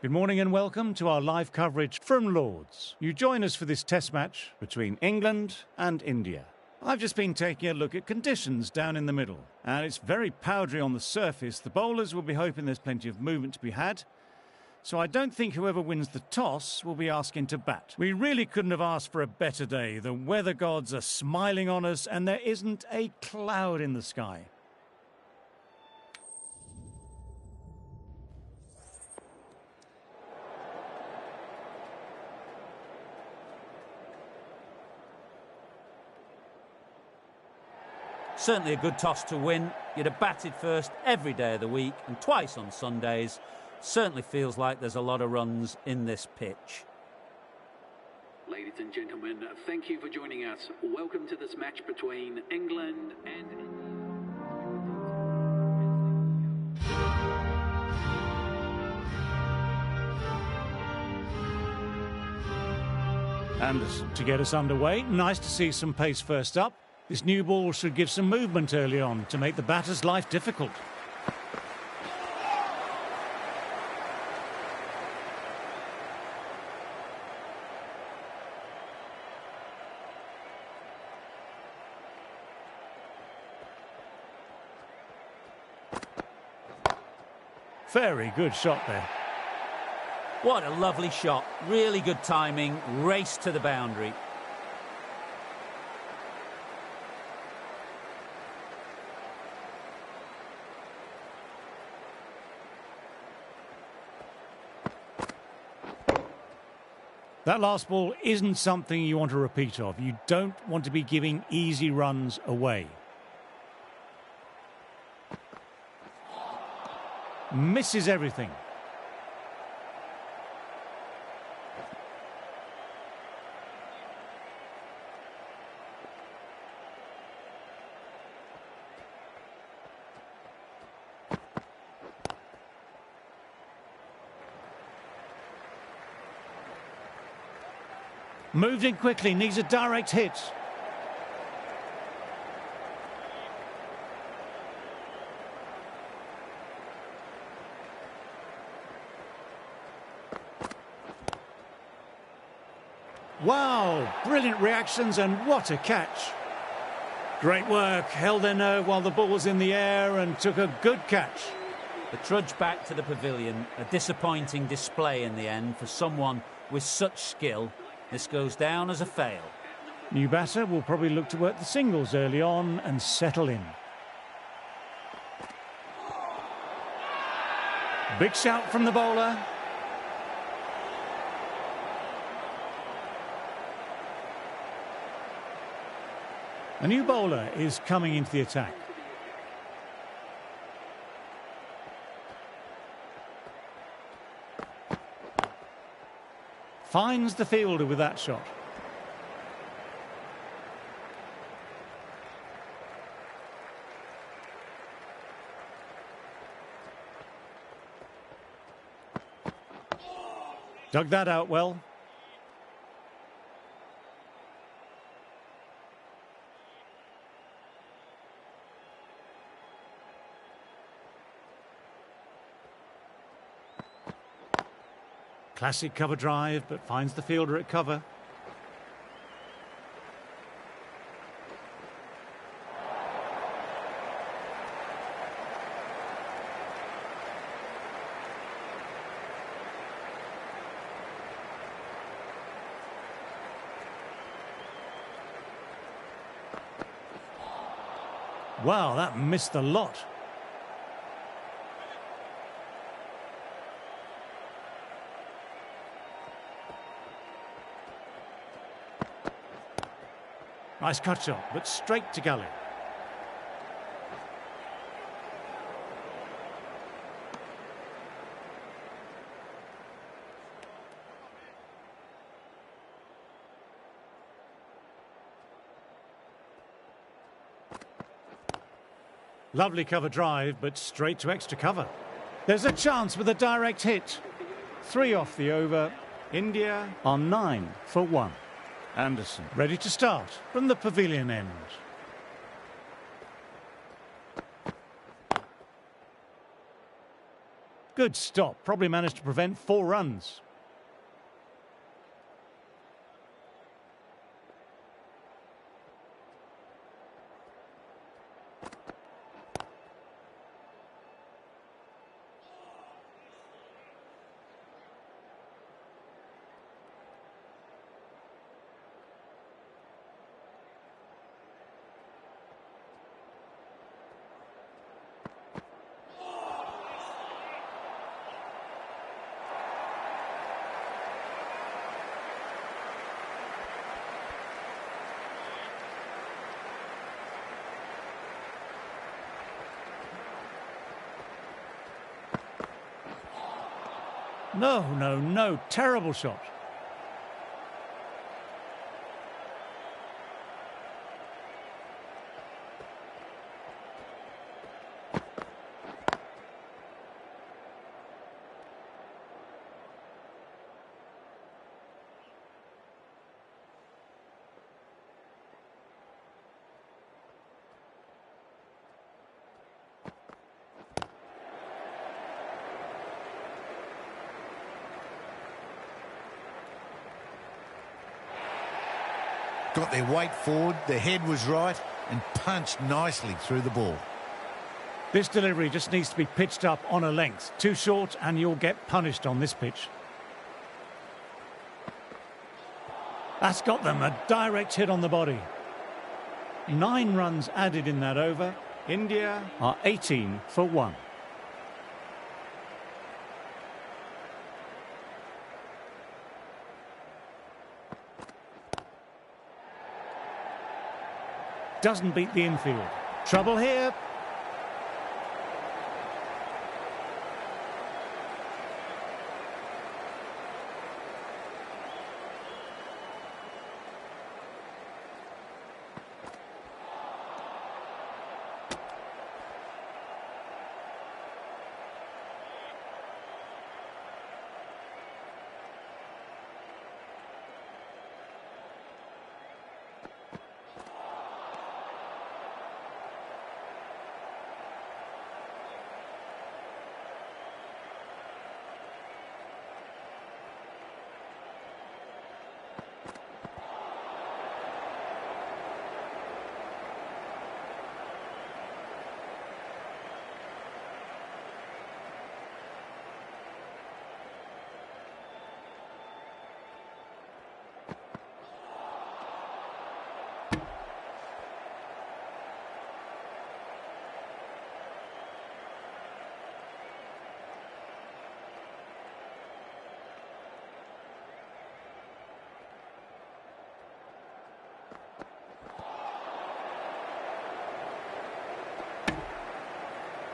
Good morning and welcome to our live coverage from Lord's. You join us for this test match between England and India. I've just been taking a look at conditions down in the middle, and it's very powdery on the surface. The bowlers will be hoping there's plenty of movement to be had, so I don't think whoever wins the toss will be asking to bat. We really couldn't have asked for a better day. The weather gods are smiling on us and there isn't a cloud in the sky. Certainly a good toss to win. You'd have batted first every day of the week and twice on Sundays. Certainly feels like there's a lot of runs in this pitch. Ladies and gentlemen, thank you for joining us. Welcome to this match between England and Anderson to get us underway. Nice to see some pace first up. This new ball should give some movement early on to make the batter's life difficult. Very good shot there. What a lovely shot. Really good timing. Race to the boundary. That last ball isn't something you want a repeat of. You don't want to be giving easy runs away. Misses everything. Moved in quickly, needs a direct hit. Wow, brilliant reactions and what a catch. Great work, held their nerve while the ball was in the air and took a good catch. The trudge back to the pavilion, a disappointing display in the end for someone with such skill. This goes down as a fail. New batter will probably look to work the singles early on and settle in. Big shout from the bowler. A new bowler is coming into the attack. Finds the fielder with that shot. Dug that out well. Classic cover drive, but finds the fielder at cover. Wow, that missed a lot. Nice cut shot, but straight to gully. Lovely cover drive, but straight to extra cover. There's a chance with a direct hit. 3 off the over. India on 9 for 1. Anderson ready to start from the pavilion end. Good stop. Probably managed to prevent 4 runs. No, no, no. Terrible shot. Got their weight forward, their head was right, and punched nicely through the ball. This delivery just needs to be pitched up on a length. Too short and you'll get punished on this pitch. That's got them, a direct hit on the body. 9 runs added in that over. India are 18 for 1. Doesn't beat the infield. Trouble here.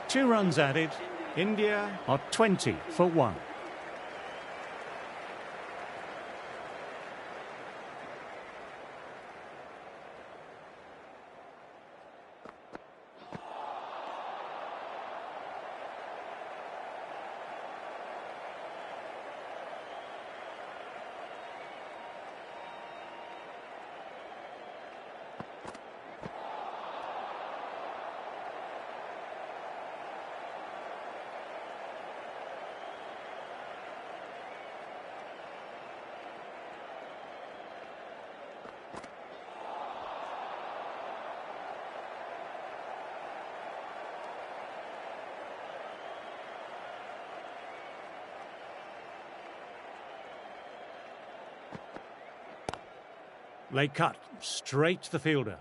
Two runs added. India are 20 for 1. Late cut, straight to the fielder.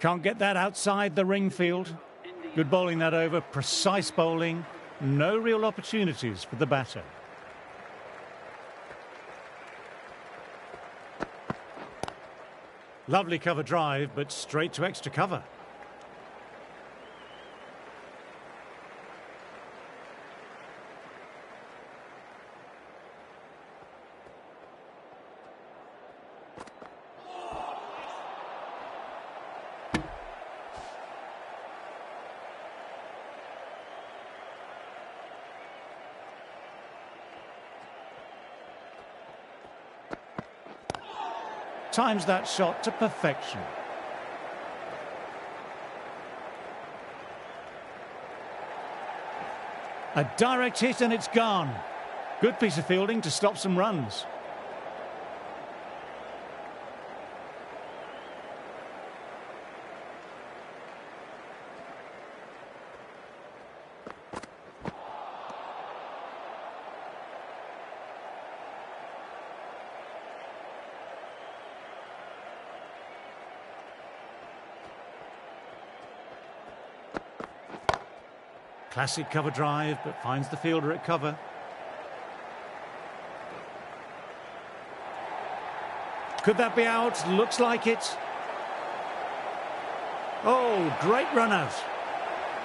Can't get that outside the ring field. Good bowling that over, precise bowling. No real opportunities for the batter. Lovely cover drive, but straight to extra cover. times that shot to perfection. A direct hit and it's gone. Good piece of fielding to stop some runs. Classic cover drive, but finds the fielder at cover. Could that be out? Looks like it. Oh, great run out.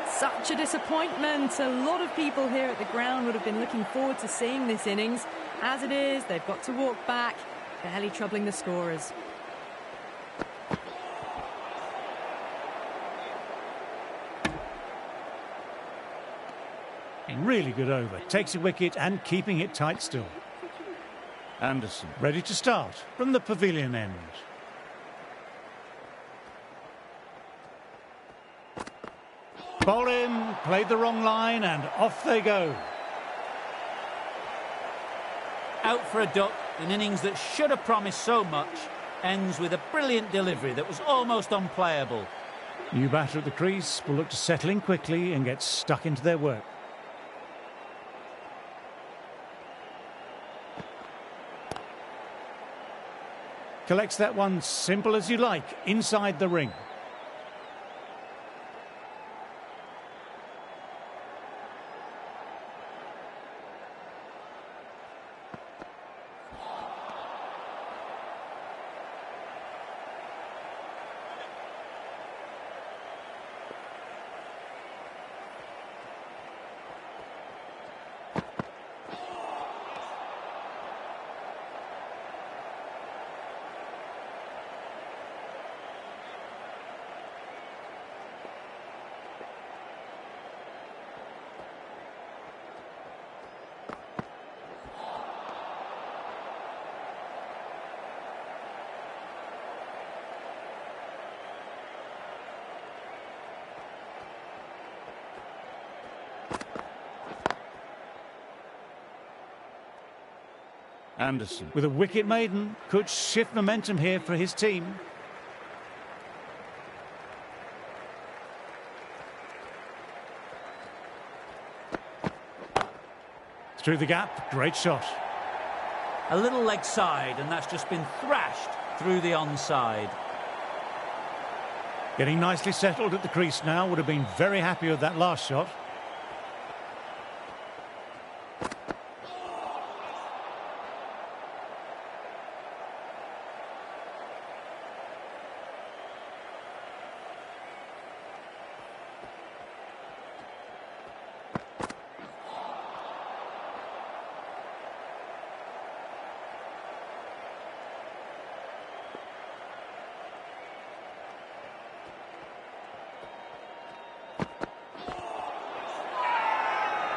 Such a disappointment. A lot of people here at the ground would have been looking forward to seeing this innings. As it is, they've got to walk back, barely troubling the scorers. Really good over. Takes a wicket and keeping it tight still. Anderson ready to start from the pavilion end. Bowl in, played the wrong line and off they go. Out for a duck, an innings that should have promised so much, ends with a brilliant delivery that was almost unplayable. New batter at the crease will look to settle in quickly and get stuck into their work. Collects that one simple as you like, inside the ring. Anderson with a wicket maiden could shift momentum here for his team. Through the gap, great shot. A little leg side, and that's just been thrashed through the onside. Getting nicely settled at the crease now, would have been very happy with that last shot.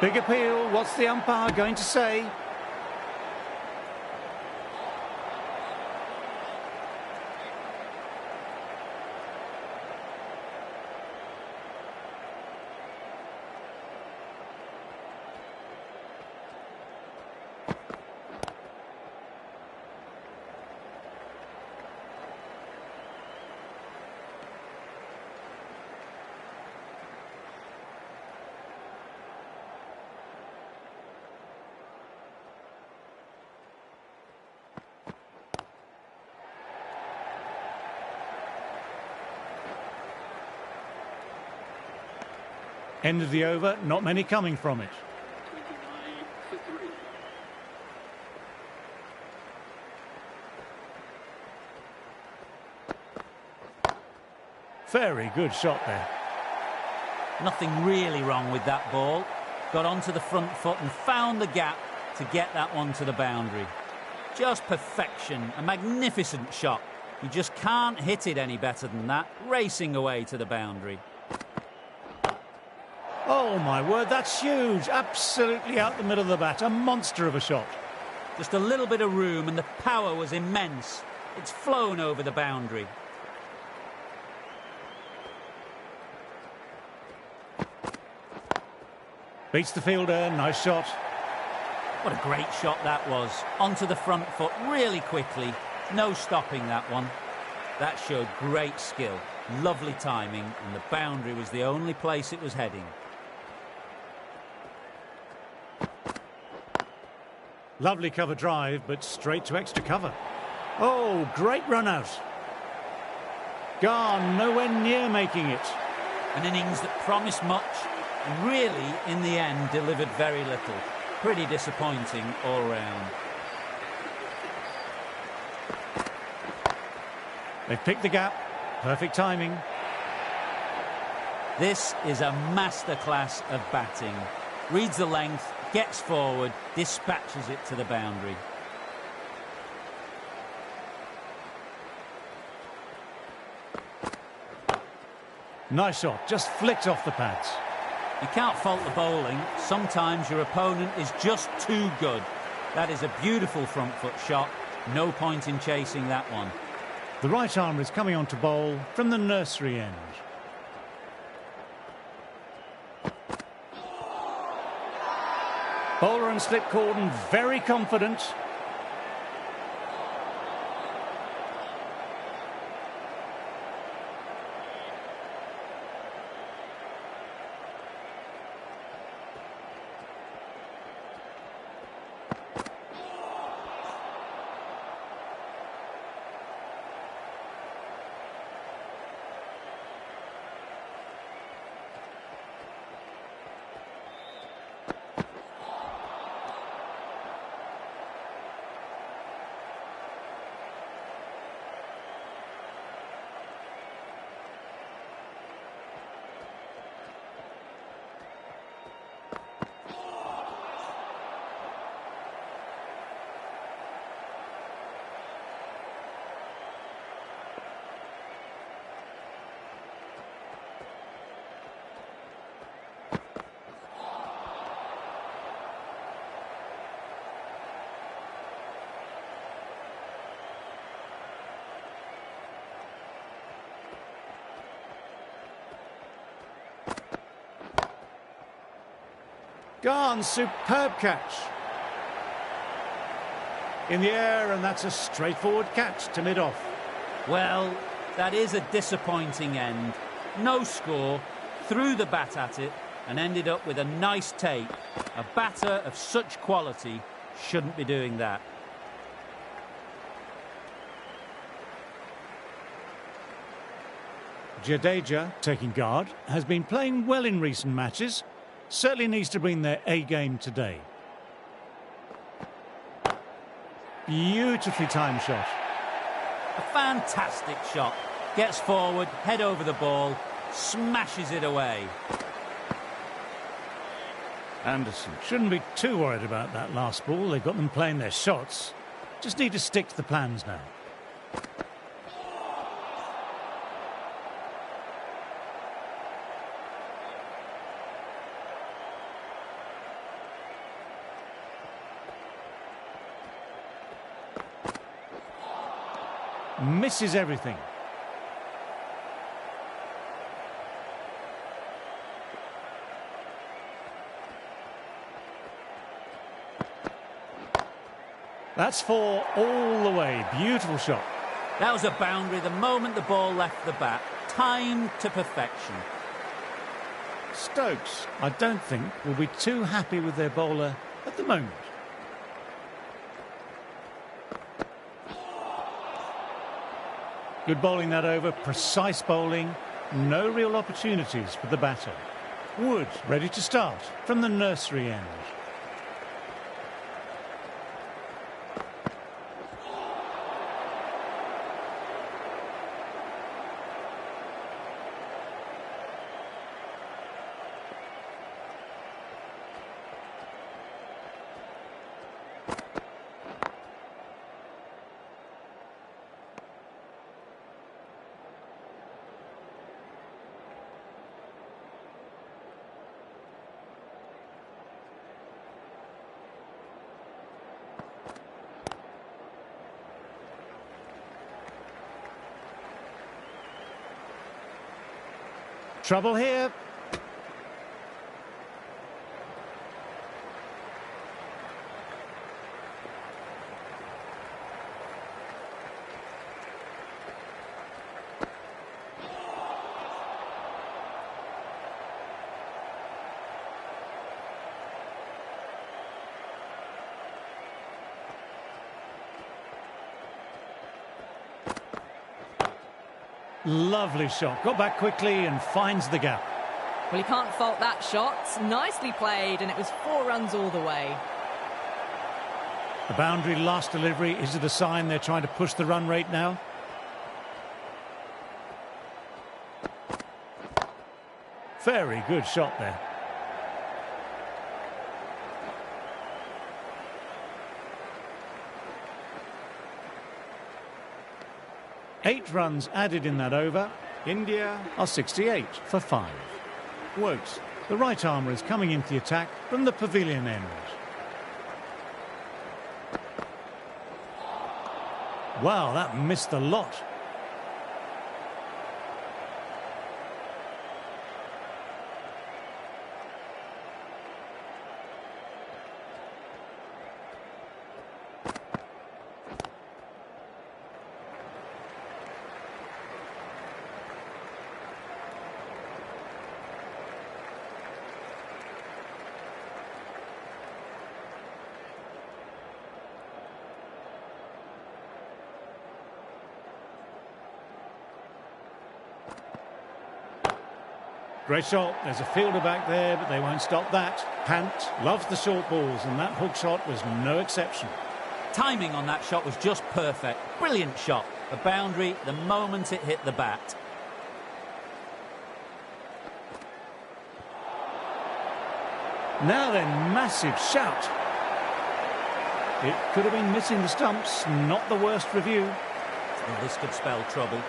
Big appeal. What's the umpire going to say? End of the over, not many coming from it. 29 for 3. Very good shot there. Nothing really wrong with that ball. Got onto the front foot and found the gap to get that one to the boundary. Just perfection, a magnificent shot. You just can't hit it any better than that, racing away to the boundary. Oh my word, that's huge. Absolutely out the middle of the bat. A monster of a shot. Just a little bit of room and the power was immense. It's flown over the boundary. Beats the fielder, nice shot. What a great shot that was. Onto the front foot really quickly. No stopping that one. That showed great skill, lovely timing, and the boundary was the only place it was heading. Lovely cover drive, but straight to extra cover. Oh, great run out. Garn nowhere near making it. An innings that promised much and really, in the end, delivered very little. Pretty disappointing all round. They've picked the gap. Perfect timing. This is a masterclass of batting. Reads the length, gets forward, dispatches it to the boundary. Nice shot, just flicked off the pads. You can't fault the bowling. Sometimes your opponent is just too good. That is a beautiful front foot shot. No point in chasing that one. The right armer is coming on to bowl from the nursery end. Bowler and slip cordon, very confident. Garn's superb catch. In the air, and that's a straightforward catch to mid-off. Well, that is a disappointing end. No score, threw the bat at it and ended up with a nice take. A batter of such quality shouldn't be doing that. Jadeja, taking guard, has been playing well in recent matches. Certainly needs to bring their A-game today. Beautifully timed shot. A fantastic shot. Gets forward, head over the ball, smashes it away. Anderson shouldn't be too worried about that last ball. They've got them playing their shots. Just need to stick to the plans now. Misses everything. That's four all the way. Beautiful shot. That was a boundary the moment the ball left the bat. Timed to perfection. Stokes, I don't think, will be too happy with their bowler at the moment. Good bowling that over, precise bowling, no real opportunities for the batter. Wood ready to start from the nursery end. Trouble here. Lovely shot. Got back quickly and finds the gap. Well, you can't fault that shot. Nicely played, and it was 4 runs all the way. The boundary last delivery. Is it a sign they're trying to push the run rate now? Very good shot there. Eight runs added in that over. India are 68 for 5. Wokes, the right armour, is coming into the attack from the pavilion end. Wow, that missed a lot. Great shot. There's a fielder back there, but they won't stop that. Pant loves the short balls, and that hook shot was no exception. Timing on that shot was just perfect. Brilliant shot. A boundary the moment it hit the bat. Now then, massive shout. It could have been missing the stumps. Not the worst review. Well, this could spell trouble.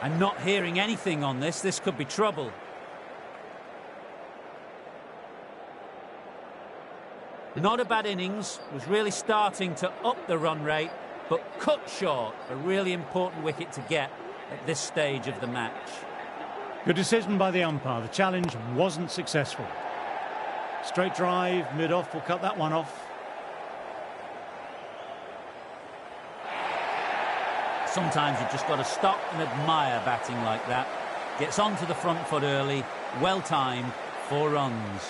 I'm not hearing anything on this. This could be trouble. Not a bad innings. Was really starting to up the run rate, but cut short. A really important wicket to get at this stage of the match. Good decision by the umpire. The challenge wasn't successful. Straight drive, mid-off will cut that one off. Sometimes you've just got to stop and admire batting like that. Gets onto the front foot early, well timed, 4 runs.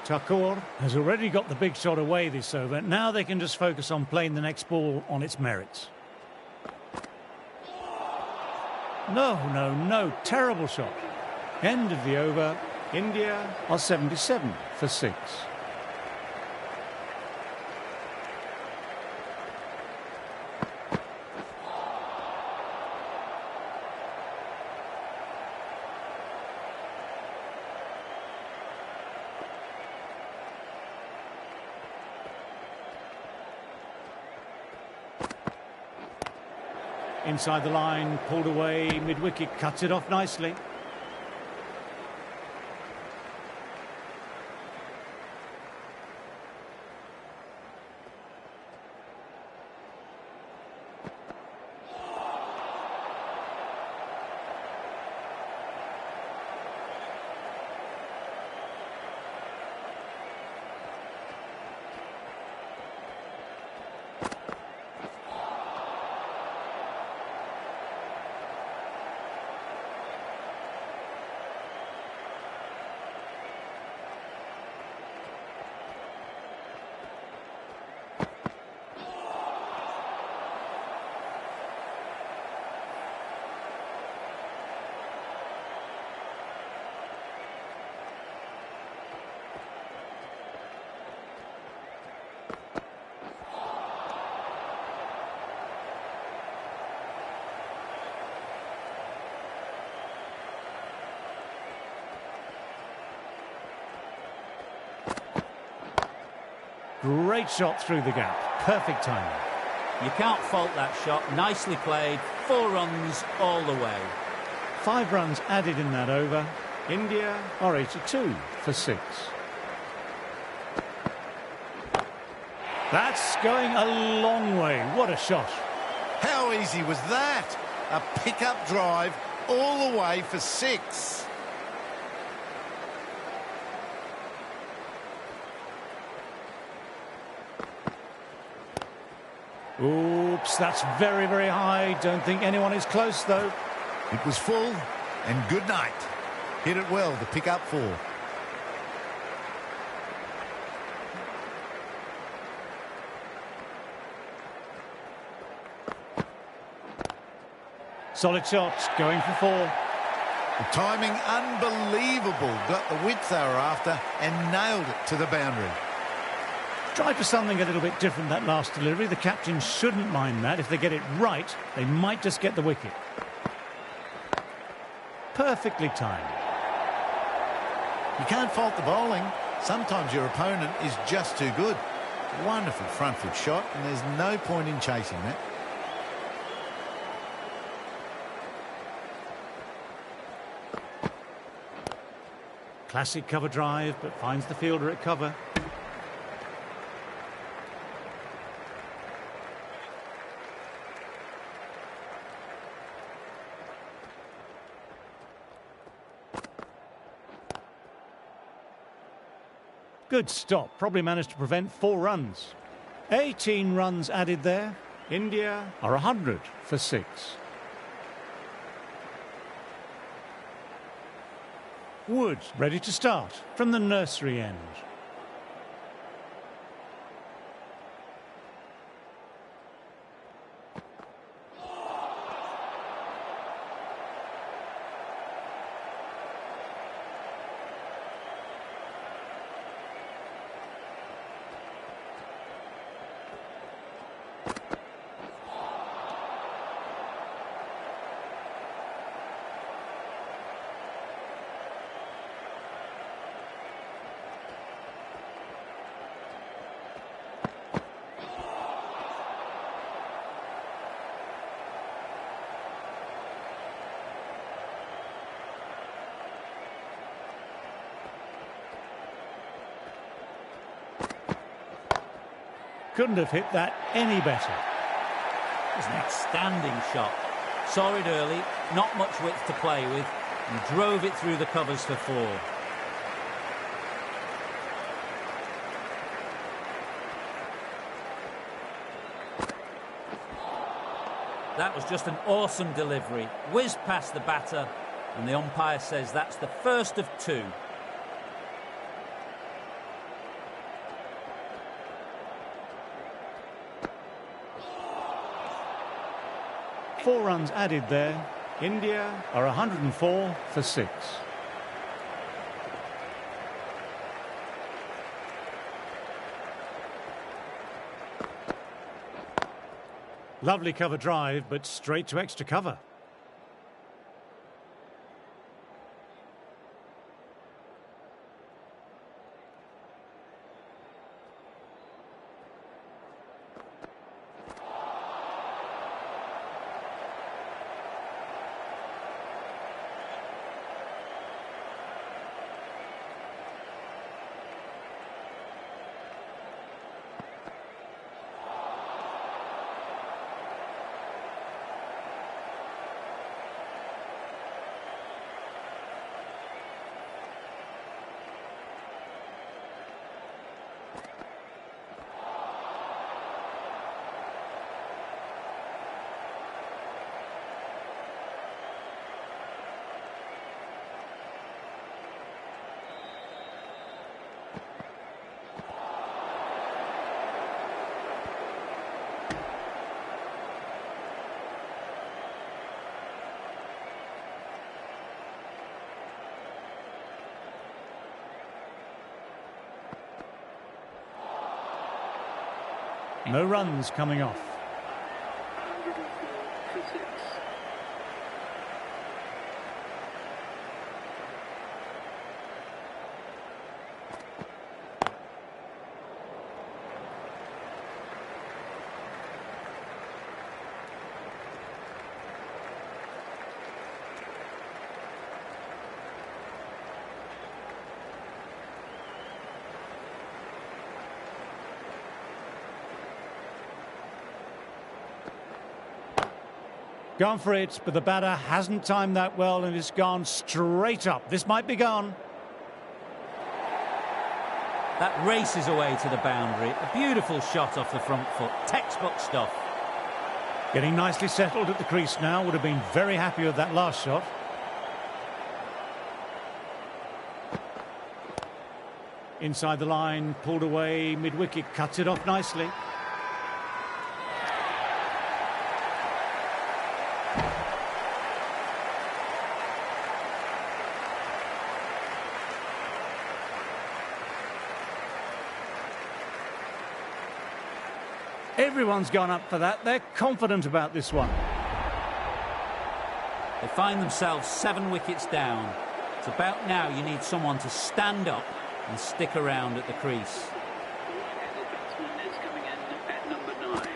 Thakur has already got the big shot away this over. Now they can just focus on playing the next ball on its merits. No, terrible shot. End of the over. India are 77 for 6. Inside the line, pulled away, mid-wicket, cuts it off nicely. Great shot through the gap. Perfect timing. You can't fault that shot. Nicely played. 4 runs all the way. 5 runs added in that over. India are 82 for 6. That's going a long way. What a shot. How easy was that? A pick-up drive all the way for 6. Oops, that's very, very high. Don't think anyone is close, though. It was full, and good night. Hit it well to pick up 4. Solid shot, going for 4. The timing unbelievable. Got the width they were after and nailed it to the boundary. Tried for something a little bit different that last delivery. The captain shouldn't mind that. If they get it right, they might just get the wicket. Perfectly timed. You can't fault the bowling. Sometimes your opponent is just too good. Wonderful front foot shot, and there's no point in chasing that. Classic cover drive, but finds the fielder at cover. Good stop. Probably managed to prevent 4 runs. 18 runs added there. India are 100 for 6. Wood ready to start from the nursery end. Couldn't have hit that any better. It was an outstanding shot. Saw it early, not much width to play with, and drove it through the covers for 4. That was just an awesome delivery. Whizzed past the batter, and the umpire says that's the first of 2. Four runs added there. India are 104 for 6. Lovely cover drive, but straight to extra cover. No runs coming off. 104 for 6. Gone for it, but the batter hasn't timed that well and it's gone straight up. This might be gone. That races away to the boundary. A beautiful shot off the front foot. Textbook stuff. Getting nicely settled at the crease now. Would have been very happy with that last shot. Inside the line, pulled away, mid-wicket, cuts it off nicely. Everyone's gone up for that. They're confident about this one. They find themselves 7 wickets down. It's about now you need someone to stand up and stick around at the crease. And the batsman is coming in at number 9.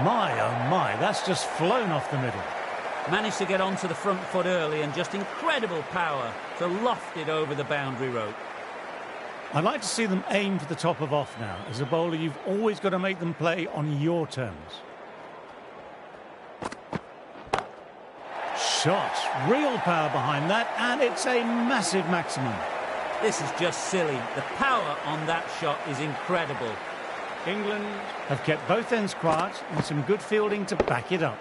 My, oh my, that's just flown off the middle. Managed to get onto the front foot early and just incredible power to loft it over the boundary rope. I'd like to see them aim for the top of off now. As a bowler, you've always got to make them play on your terms. Shot, real power behind that, and it's a massive maximum. This is just silly. The power on that shot is incredible. England have kept both ends quiet and some good fielding to back it up.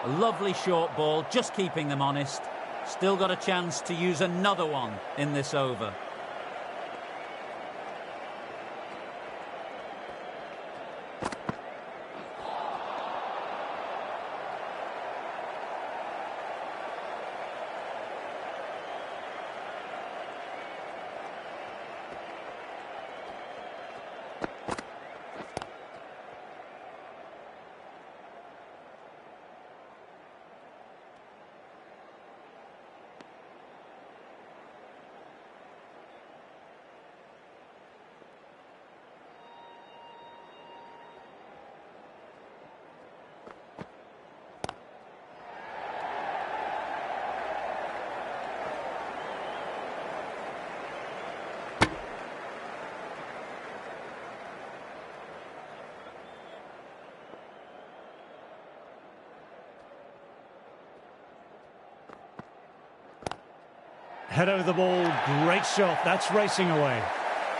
A lovely short ball, just keeping them honest. Still got a chance to use another one in this over. Head over the ball, great shot, that's racing away.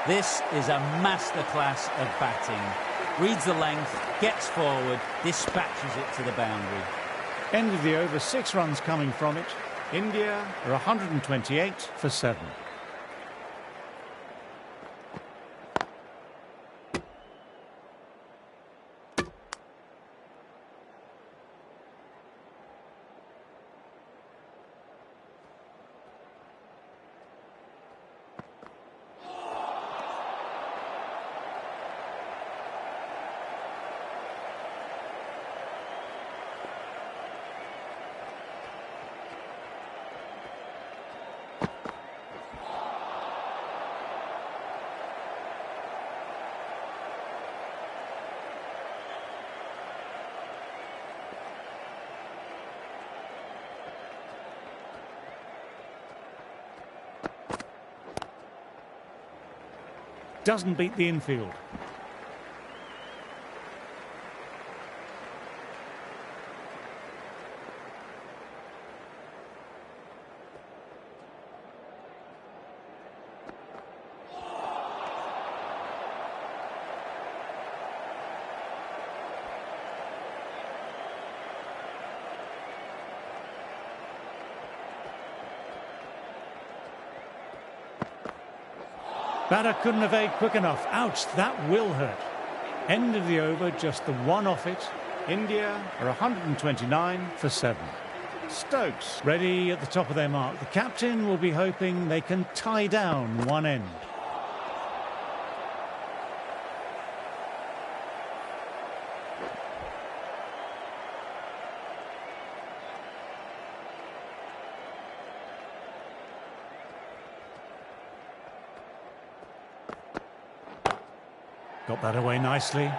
This is a masterclass of batting. Reads the length, gets forward, dispatches it to the boundary. End of the over, 6 runs coming from it. India are 128 for 7. Doesn't beat the infield. Batter couldn't evade quick enough. Ouch, that will hurt. End of the over, just the one off it. India are 129 for 7. Stokes ready at the top of their mark. The captain will be hoping they can tie down one end. Got that away nicely.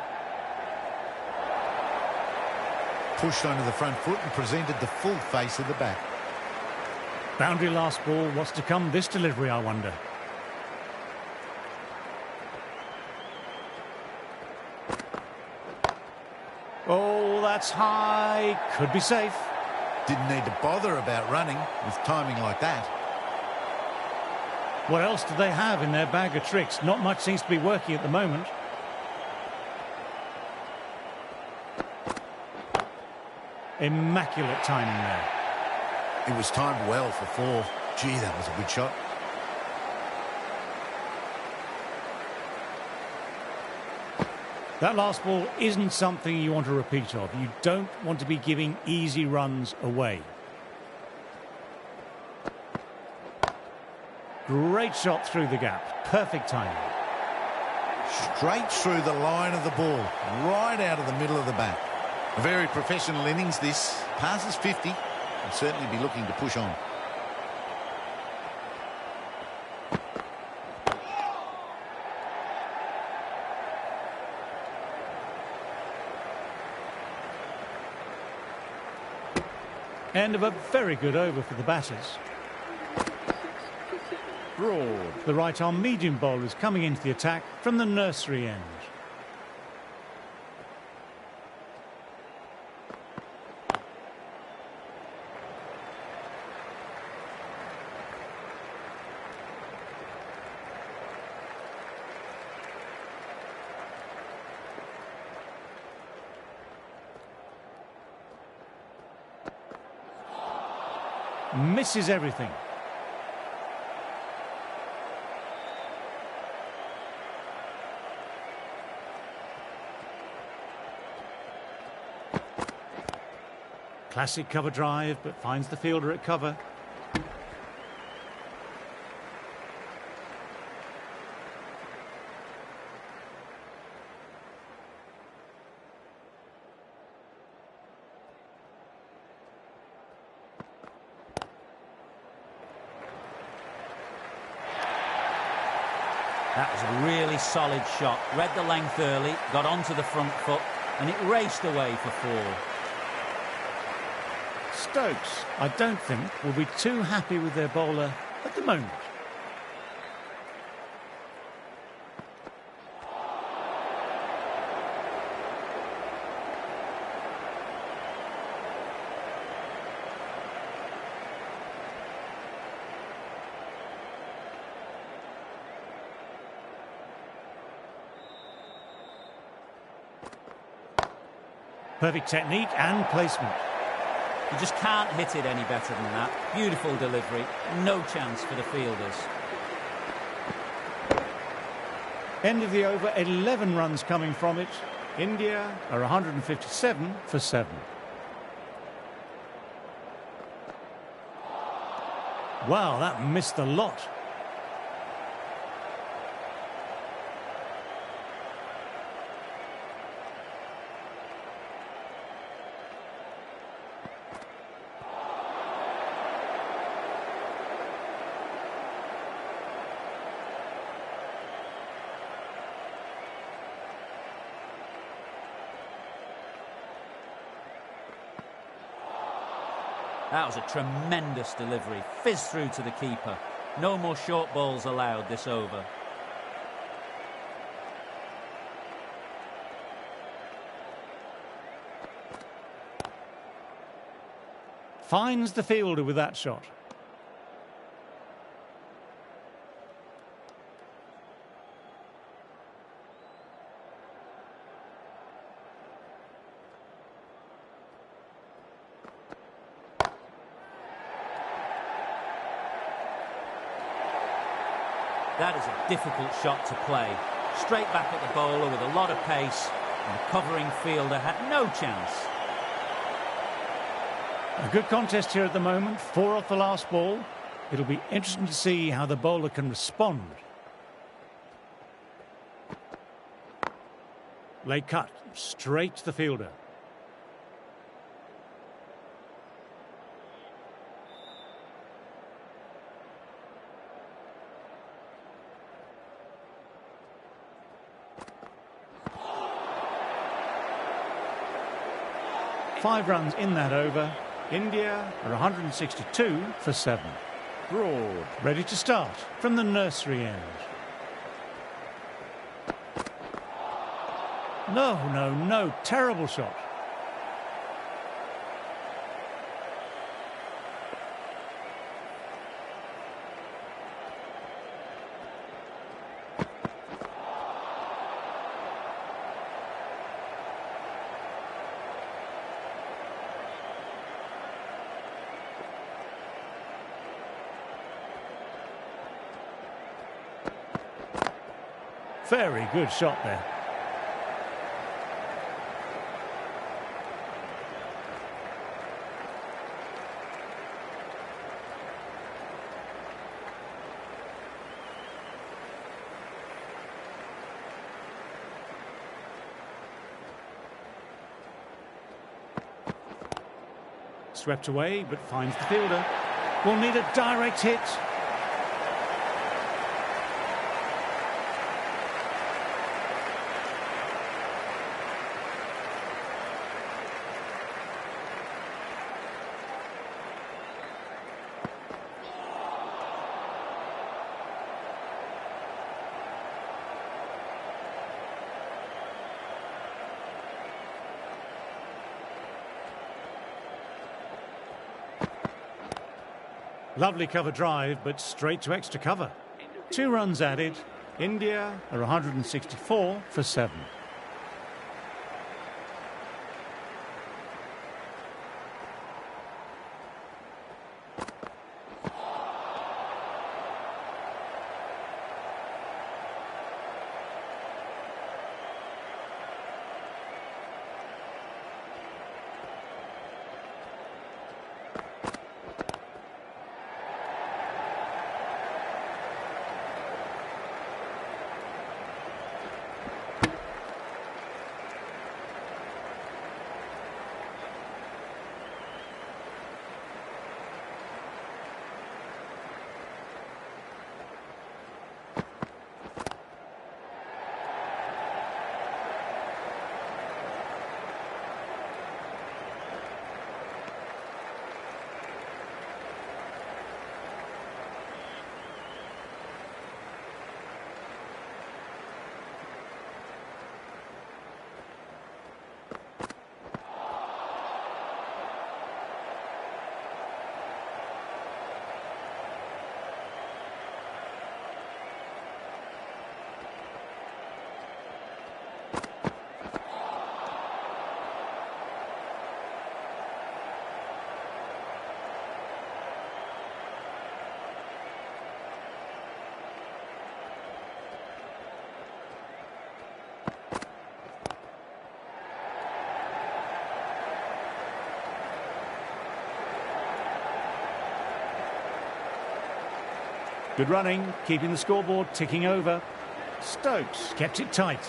Pushed onto the front foot and presented the full face of the bat. Boundary last ball. What's to come this delivery, I wonder? Oh, that's high. Could be safe. Didn't need to bother about running with timing like that. What else do they have in their bag of tricks? Not much seems to be working at the moment. Immaculate timing there. It was timed well for 4. Gee, that was a good shot. That last ball isn't something you want to repeat of. You don't want to be giving easy runs away. Great shot through the gap. Perfect timing. Straight through the line of the ball. Right out of the middle of the bat. A very professional innings this. Passes 50. Will certainly be looking to push on. End of a very good over for the batters. Broad. The right-arm medium bowler is coming into the attack from the nursery end. Misses everything. Classic cover drive, but finds the fielder at cover. That was a really solid shot. Read the length early, got onto the front foot, and it raced away for 4. Stokes, I don't think, will be too happy with their bowler at the moment. Perfect technique and placement. You just can't hit it any better than that. Beautiful delivery. No chance for the fielders. End of the over, 11 runs coming from it. India are 157 for 7. Wow, that missed a lot. That was a tremendous delivery. Fizzed through to the keeper. No more short balls allowed this over. Finds the fielder with that shot. That is a difficult shot to play. Straight back at the bowler with a lot of pace. The covering fielder had no chance. A good contest here at the moment, 4 off the last ball. It'll be interesting to see how the bowler can respond. Late cut, straight to the fielder. Five runs in that over. India are 162 for 7. Broad, ready to start from the nursery end. No, terrible shot. Very good shot there. Swept away, but finds the fielder. Will need a direct hit. Lovely cover drive, but straight to extra cover. 2 runs added. India are 164 for 7. Good running, keeping the scoreboard ticking over. Stokes kept it tight.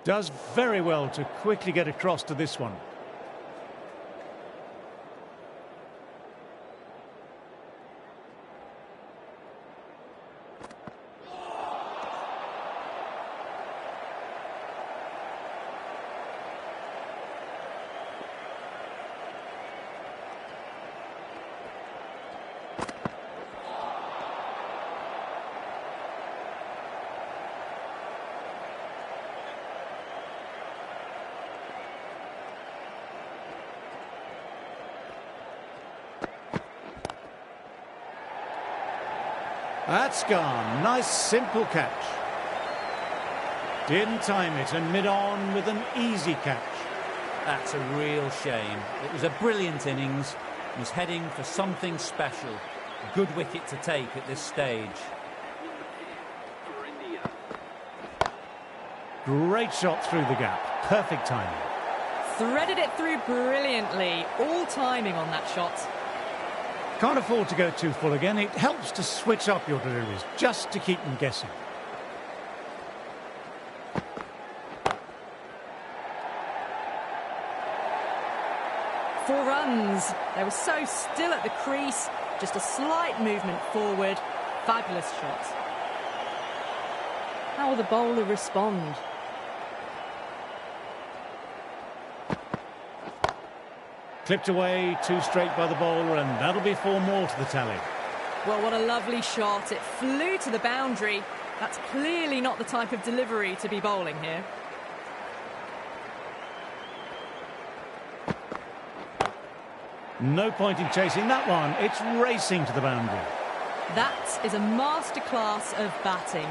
Does very well to quickly get across to this one. That's gone. Nice, simple catch. Didn't time it, and mid-on with an easy catch. That's a real shame. It was a brilliant innings. He was heading for something special. Good wicket to take at this stage. For India. Great shot through the gap. Perfect timing. Threaded it through brilliantly. All timing on that shot. Can't afford to go too full again. It helps to switch up your deliveries, just to keep them guessing. Four runs. They were so still at the crease. Just a slight movement forward. Fabulous shot. How will the bowler respond? Clipped away, 2 straight by the bowler, and that'll be 4 more to the tally. Well, what a lovely shot. It flew to the boundary. That's clearly not the type of delivery to be bowling here. No point in chasing that one. It's racing to the boundary. That is a masterclass of batting.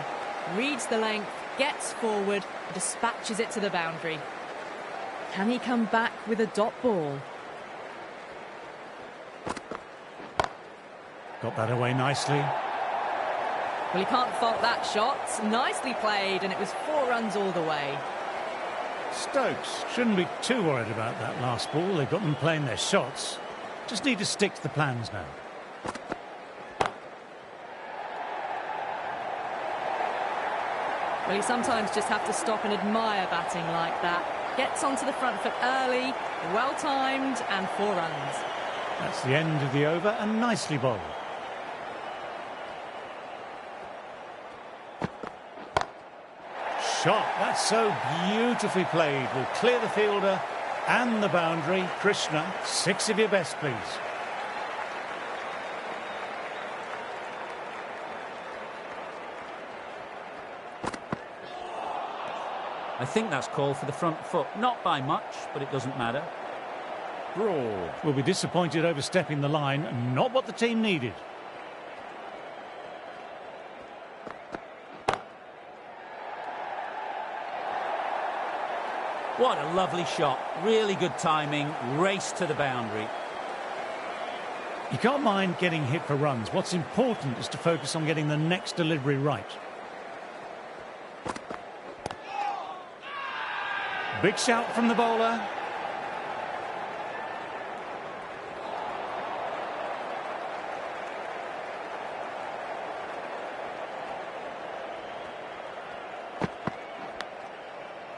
Reads the length, gets forward, dispatches it to the boundary. Can he come back with a dot ball? Got that away nicely. Well, he can't fault that shot. Nicely played, and it was 4 runs all the way. Stokes shouldn't be too worried about that last ball. They've got them playing their shots. Just need to stick to the plans now. Well, you sometimes just have to stop and admire batting like that. Gets onto the front foot early, well-timed, and 4 runs. That's the end of the over, and nicely bowled. Shot. That's so beautifully played. Will clear the fielder and the boundary. Krishna, 6 of your best, please. I think that's called for the front foot. Not by much, but it doesn't matter. Broad will be disappointed overstepping the line. Not what the team needed. What a lovely shot. Really good timing. Race to the boundary. You can't mind getting hit for runs. What's important is to focus on getting the next delivery right. Big shout from the bowler.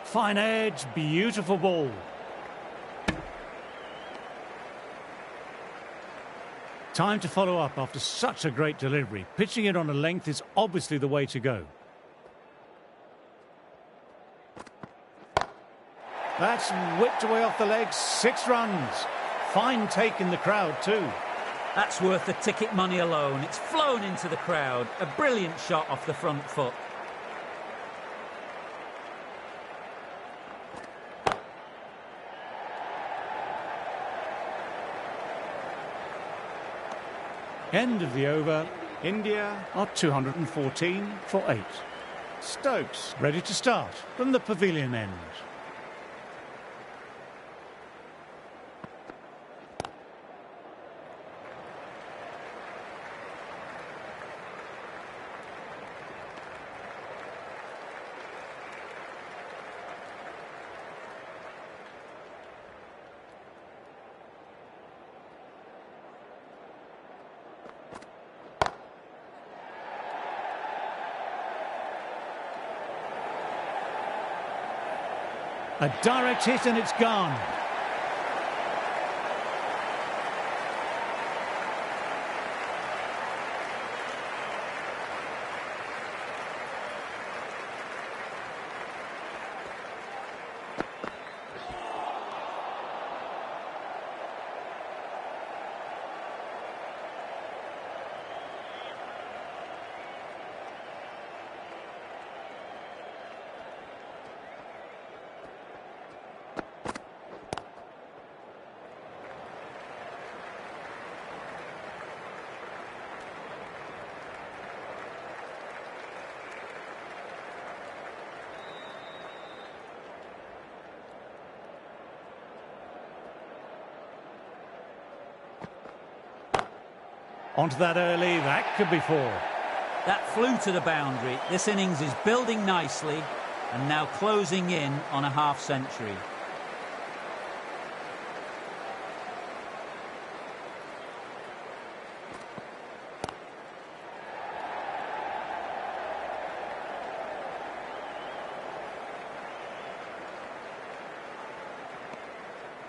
Fine edge, beautiful ball. Time to follow up after such a great delivery. Pitching it on a length is obviously the way to go. That's whipped away off the legs. 6 runs. Fine take in the crowd too. That's worth the ticket money alone. It's flown into the crowd. A brilliant shot off the front foot. End of the over. India are 214 for 8. Stokes ready to start from the pavilion end. A direct hit and it's gone. Onto that early, that could be 4. That flew to the boundary. This innings is building nicely and now closing in on a half-century.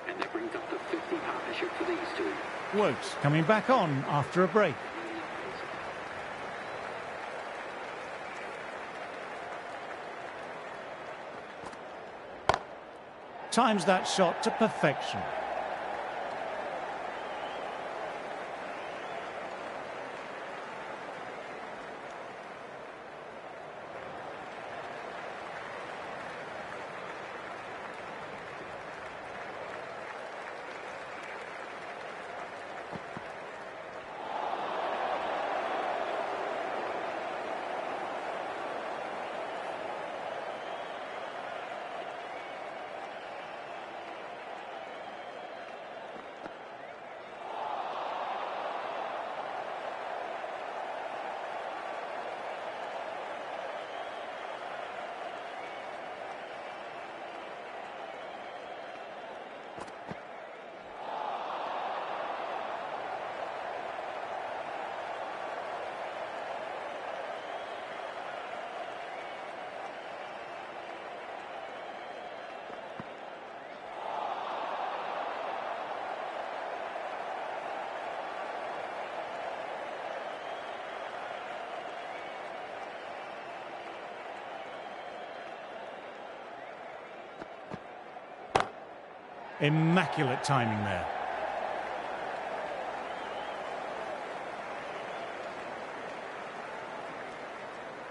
And that brings up the 50 partnership for these two. Wokes coming back on after a break. Times that shot to perfection. Immaculate timing there.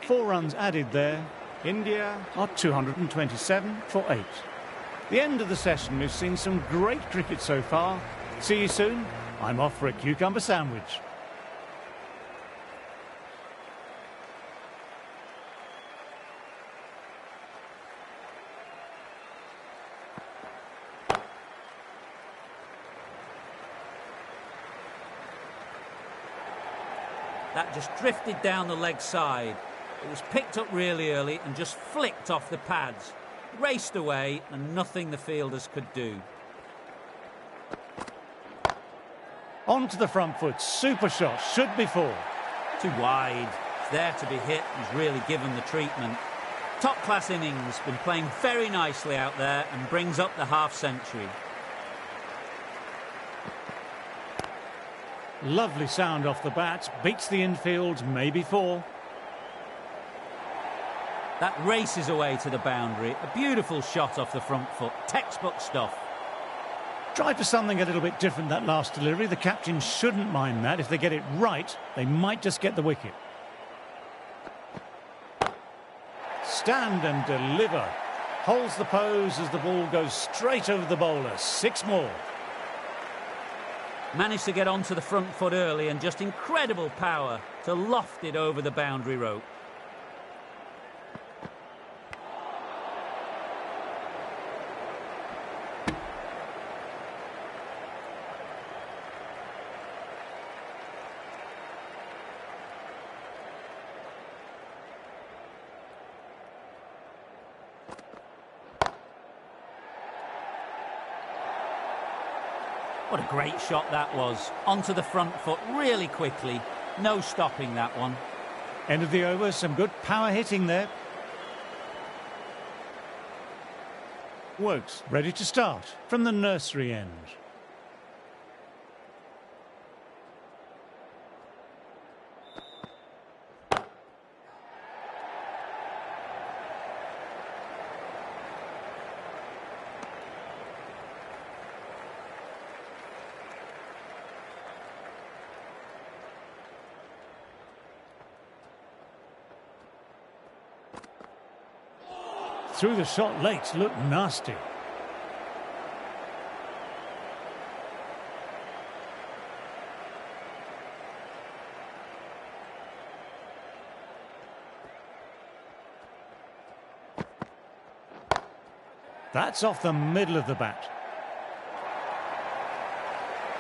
Four runs added there. India are 227 for 8. The end of the session. We've seen some great cricket so far. See you soon. I'm off for a cucumber sandwich. That just drifted down the leg side. It was picked up really early and just flicked off the pads. Raced away and nothing the fielders could do. On to the front foot. Super shot. Should be 4. Too wide. It's there to be hit. He's really given the treatment. Top-class innings. Been playing very nicely out there and brings up the half-century. Lovely sound off the bat. Beats the infield. Maybe 4. That races away to the boundary. A beautiful shot off the front foot. Textbook stuff. Tried for something a little bit different that last delivery. The captain shouldn't mind that. If they get it right, they might just get the wicket. Stand and deliver. Holds the pose as the ball goes straight over the bowler. 6 more. Managed to get onto the front foot early and just incredible power to loft it over the boundary rope. What a great shot that was. Onto the front foot really quickly. No stopping that one. End of the over. Some good power hitting there. Wokes ready to start from the nursery end. Through the shot late, looked nasty. That's off the middle of the bat.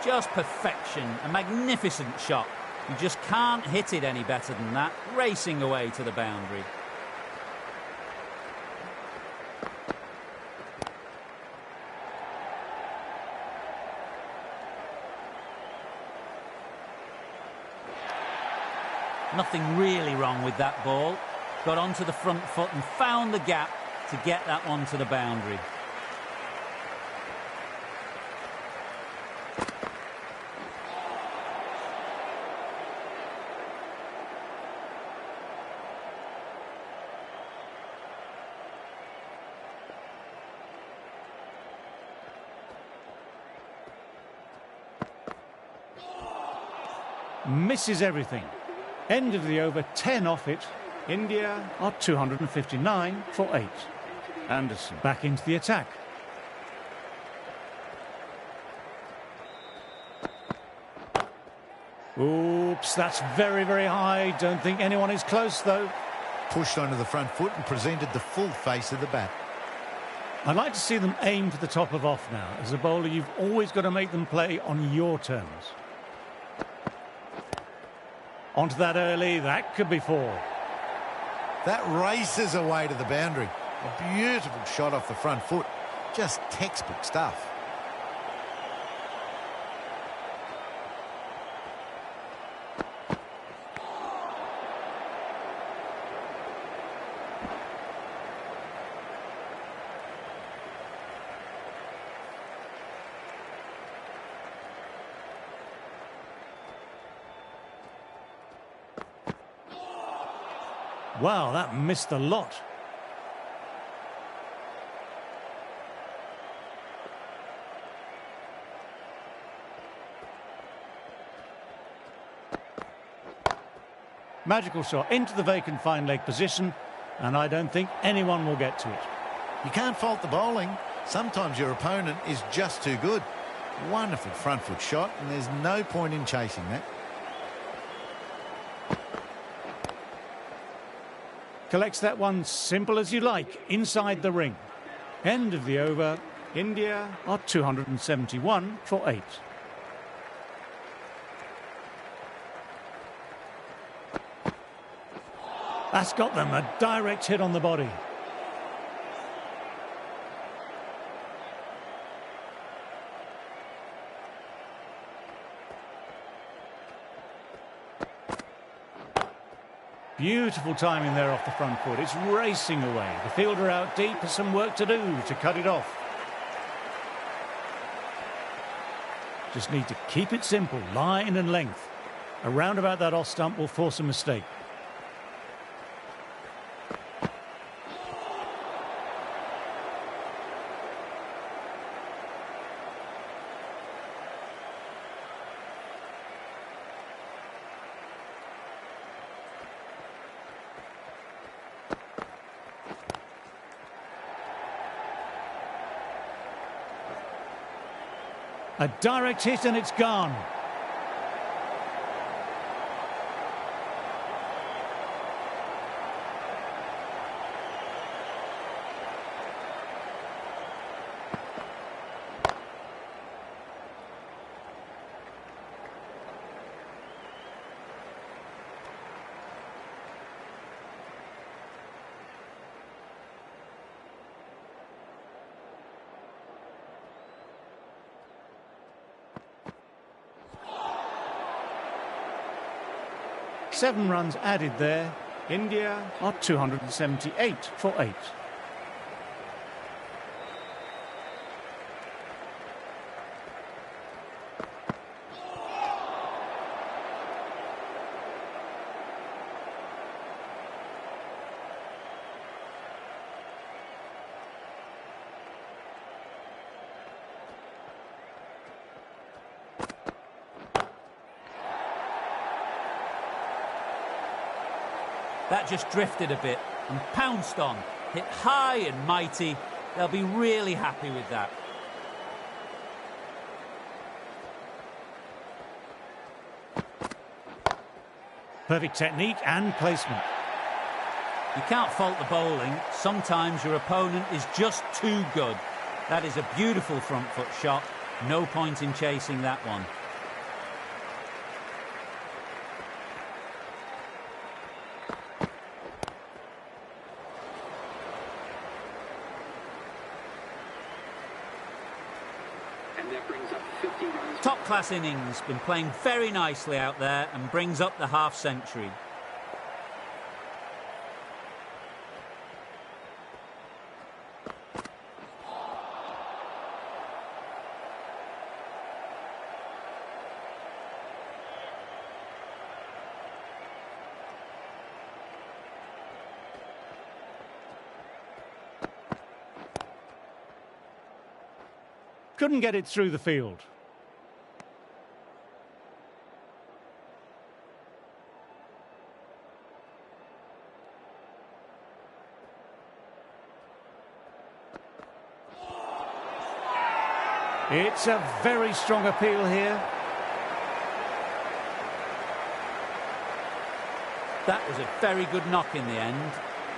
Just perfection. A magnificent shot. You just can't hit it any better than that, racing away to the boundary. Nothing really wrong with that ball. Got onto the front foot and found the gap to get that one to the boundary. Misses everything. End of the over, 10 off it. India are 259 for 8. Anderson back into the attack. Oops, that's very, very high. Don't think anyone is close, though. Pushed onto the front foot and presented the full face of the bat. I'd like to see them aim for the top of off now. As a bowler, you've always got to make them play on your terms. Onto that early, that could be 4. That races away to the boundary. A beautiful shot off the front foot. Just textbook stuff. Wow, that missed a lot. Magical shot into the vacant fine leg position, and I don't think anyone will get to it. You can't fault the bowling. Sometimes your opponent is just too good. Wonderful front foot shot, and there's no point in chasing that. Collects that one simple as you like, inside the ring. End of the over. India are 271 for 8. That's got them, a direct hit on the body. Beautiful timing there off the front foot. It's racing away. The fielder out deep has some work to do to cut it off. Just need to keep it simple, line and length. Around about that off stump will force a mistake. A direct hit and it's gone. Seven runs added there. India are 278 for 8. That just drifted a bit and pounced on. Hit high and mighty. They'll be really happy with that. Perfect technique and placement. You can't fault the bowling. Sometimes your opponent is just too good. That is a beautiful front foot shot. No point in chasing that one. that brings up 50 runs. Top-class innings, been playing very nicely out there and brings up the half-century. Couldn't get it through the field. It's a very strong appeal here. That was a very good knock in the end.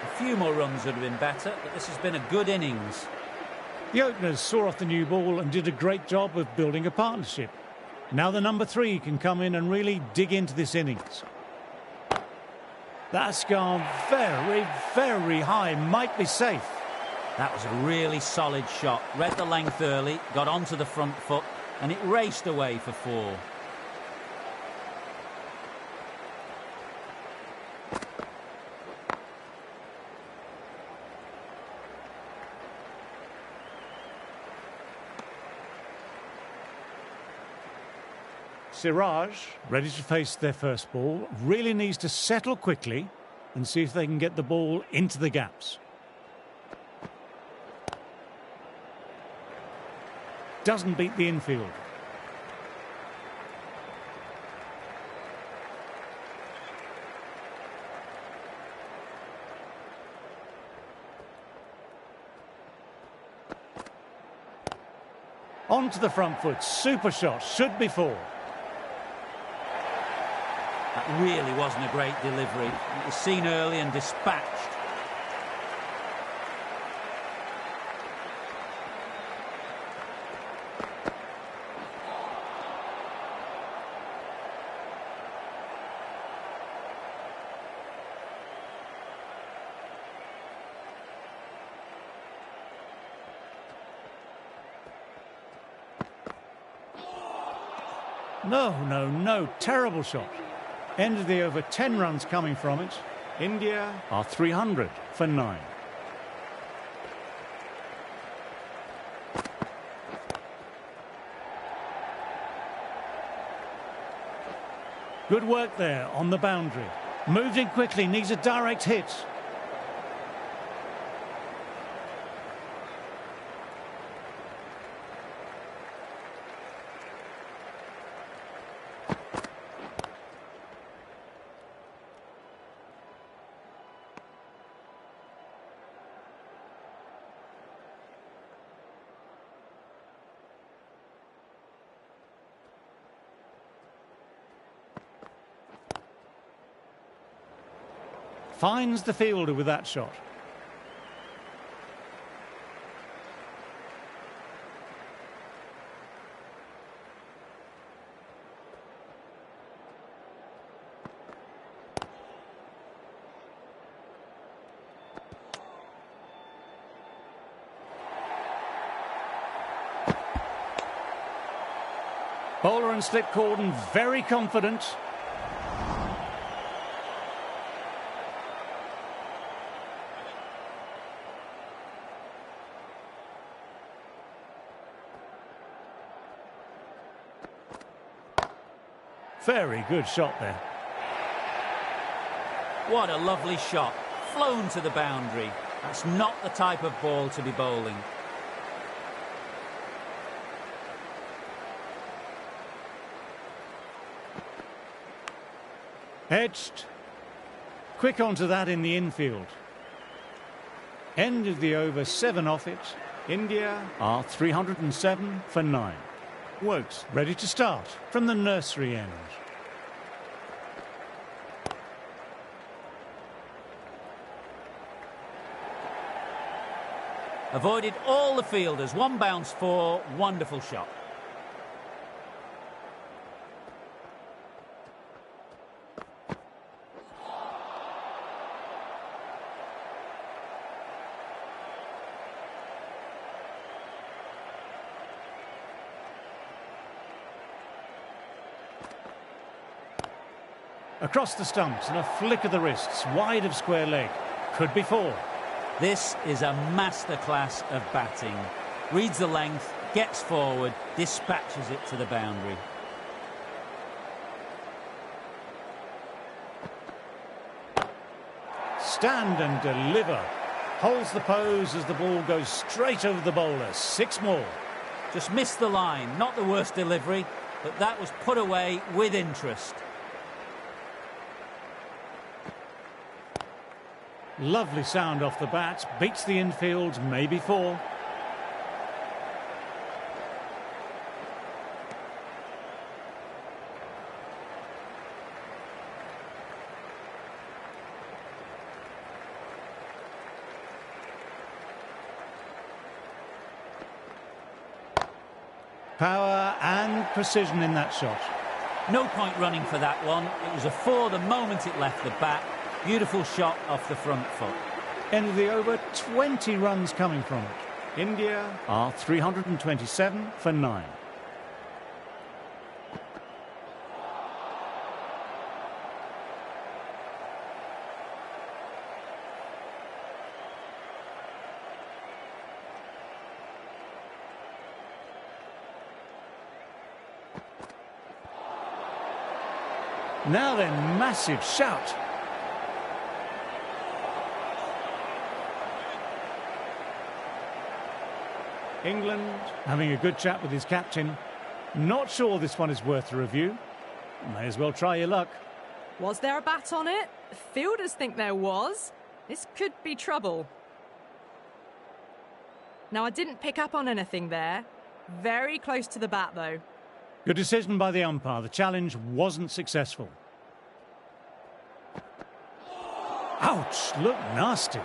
A few more runs would have been better, but this has been a good innings. The openers saw off the new ball and did a great job of building a partnership. Now the number 3 can come in and really dig into this innings. That's gone very, very high. Might be safe. That was a really solid shot. Read the length early, got onto the front foot, and it raced away for 4. Siraj, ready to face their first ball, really needs to settle quickly and see if they can get the ball into the gaps. Doesn't beat the infield. Onto the front foot, super shot, should be 4. That really wasn't a great delivery. It was seen early and dispatched. No, terrible shot. End of the over, 10 runs coming from it. India are 300 for 9. Good work there on the boundary. Moved in quickly, needs a direct hit. Finds the fielder with that shot. Bowler and slip cordon, very confident. Very good shot there. What a lovely shot. Flown to the boundary. That's not the type of ball to be bowling. Edged. Quick onto that in the infield. End of the over, 7 off it. India are 307 for 9. Wokes ready to start from the nursery end. Avoided all the fielders. 1 bounce 4. Wonderful shot. Across the stumps and a flick of the wrists, wide of square leg. Could be 4. This is a masterclass of batting. Reads the length, gets forward, dispatches it to the boundary. Stand and deliver. Holds the pose as the ball goes straight over the bowler. 6 more. Just missed the line. Not the worst delivery, but that was put away with interest. Lovely sound off the bat. Beats the infield, maybe 4. Power and precision in that shot. No point running for that one. It was a 4 the moment it left the bat. Beautiful shot off the front foot. End of the over, 20 runs coming from it. India are 327 for 9. Now then, massive shout. England having a good chat with his captain. Not sure this one is worth a review. May as well try your luck. Was there a bat on it? Fielders think there was. This could be trouble. Now, I didn't pick up on anything there. Very close to the bat, though. Good decision by the umpire. The challenge wasn't successful. Ouch! Looked nasty.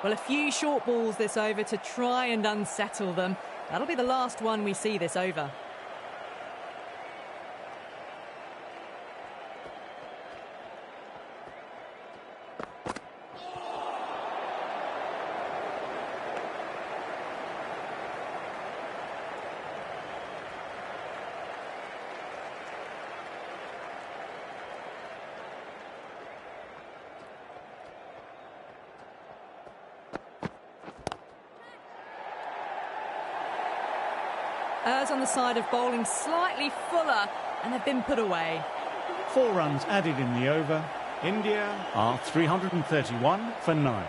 Well, a few short balls this over to try and unsettle them. That'll be the last one we see this over. Errs on the side of bowling slightly fuller, and they've been put away. 4 runs added in the over. India are 331 for 9.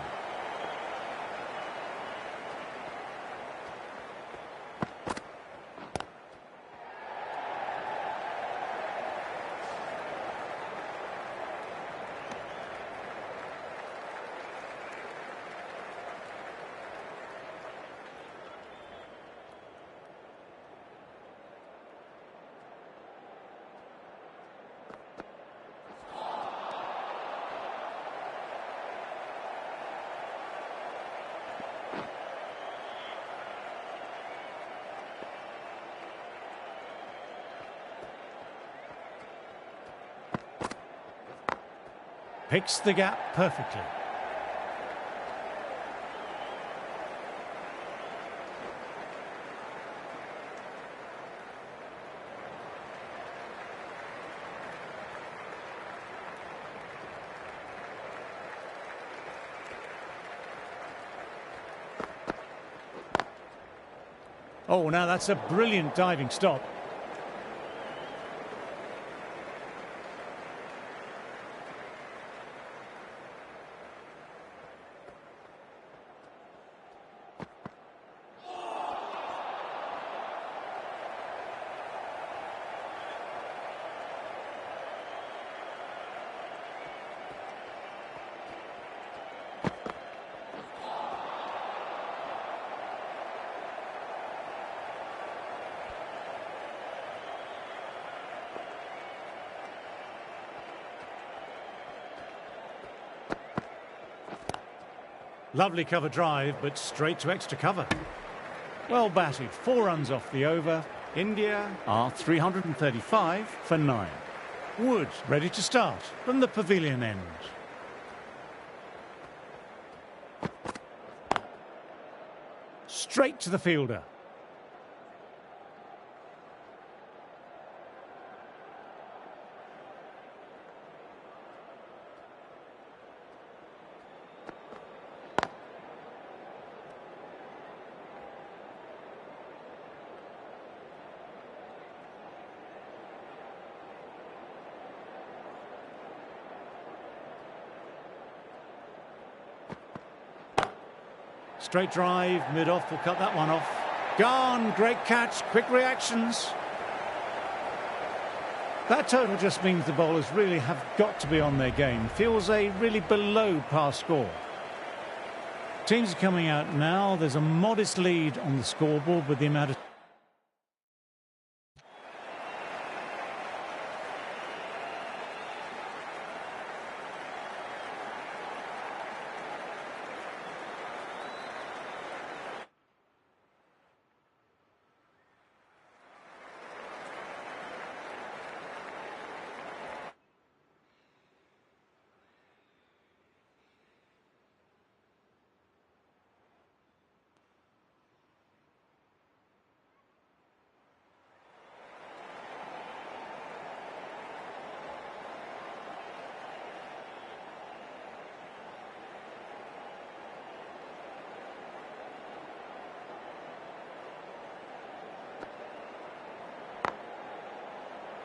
Picks the gap perfectly. Oh, now that's a brilliant diving stop. Lovely cover drive, but straight to extra cover. Well batted, 4 runs off the over. India are 335 for 9. Wood ready to start from the pavilion end. Straight to the fielder. Straight drive, mid-off will cut that one off. Gone, great catch, quick reactions. That total just means the bowlers really have got to be on their game. Feels a really below par score. Teams are coming out now. There's a modest lead on the scoreboard with the amount of...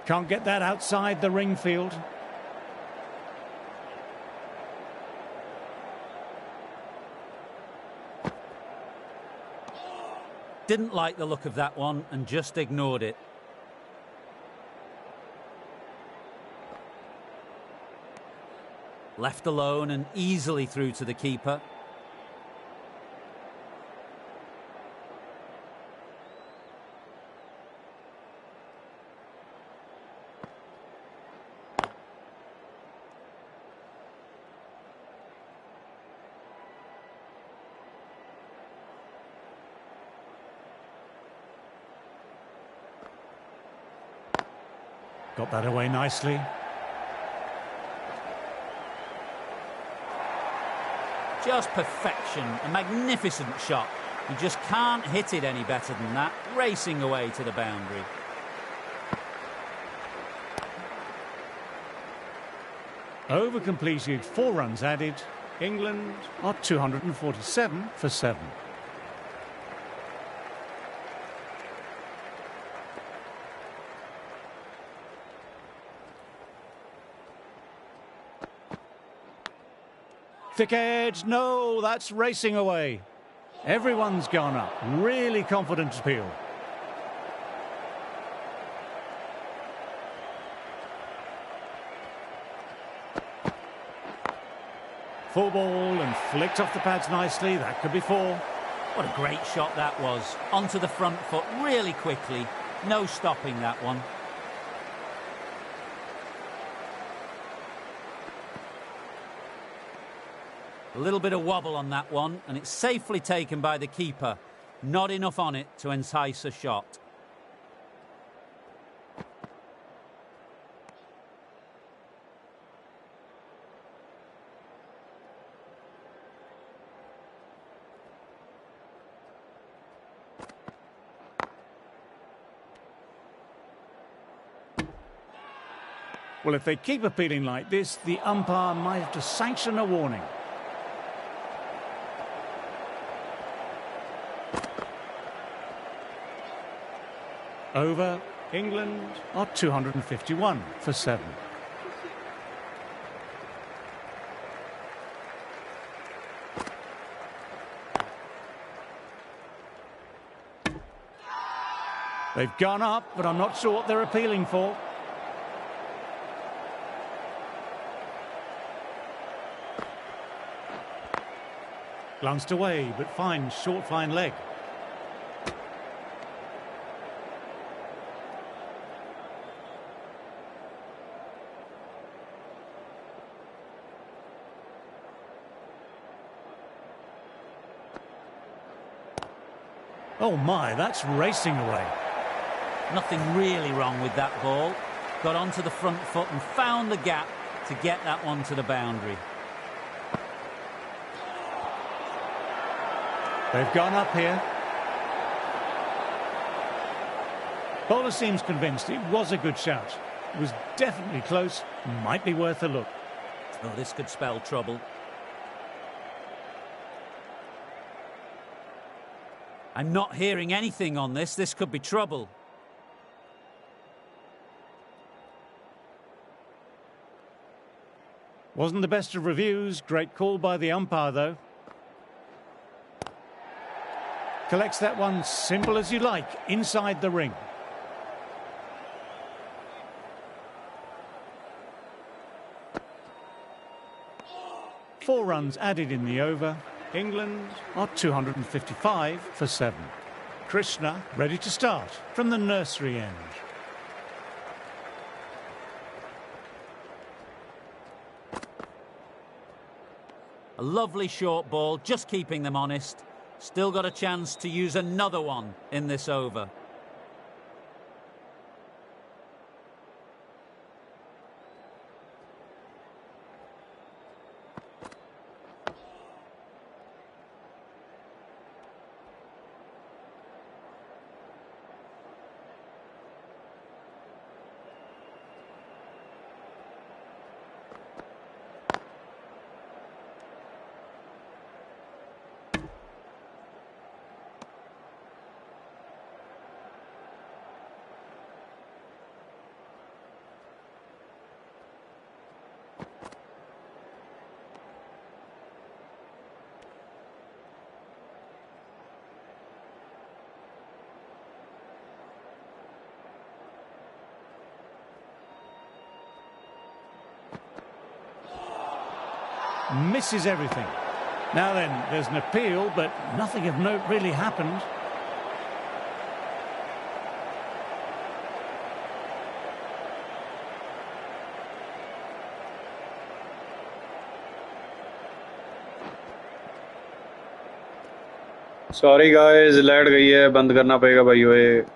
Can't get that outside the ring field. Didn't like the look of that one and just ignored it. Left alone and easily through to the keeper. Got that away nicely. Just perfection, a magnificent shot. You just can't hit it any better than that, racing away to the boundary. Over completed, 4 runs added. England are 247 for 7. Thick edge, no, that's racing away. Everyone's gone up, really confident appeal. Full ball and flicked off the pads nicely, that could be 4. What a great shot that was. Onto the front foot really quickly, no stopping that one. A little bit of wobble on that one, and it's safely taken by the keeper. Not enough on it to entice a shot. Well, if they keep appealing like this, the umpire might have to sanction a warning. Over, England are 251 for 7. They've gone up, but I'm not sure what they're appealing for. Glanced away, but finds short fine leg. Oh my, that's racing away. Nothing really wrong with that ball. Got onto the front foot and found the gap to get that one to the boundary. They've gone up here. Bowler seems convinced it was a good shout. It was definitely close, might be worth a look. Oh, this could spell trouble. I'm not hearing anything on this. This could be trouble. Wasn't the best of reviews. Great call by the umpire, though. Collects that one simple as you like, inside the ring. Four runs added in the over. England are 255 for 7. Krishna ready to start from the nursery end. A lovely short ball, just keeping them honest. Still got a chance to use another one in this over. Misses everything. Now then, there's an appeal, but nothing of note really happened. Sorry guys, light गई है, बंद करना पड़ेगा भाइयों।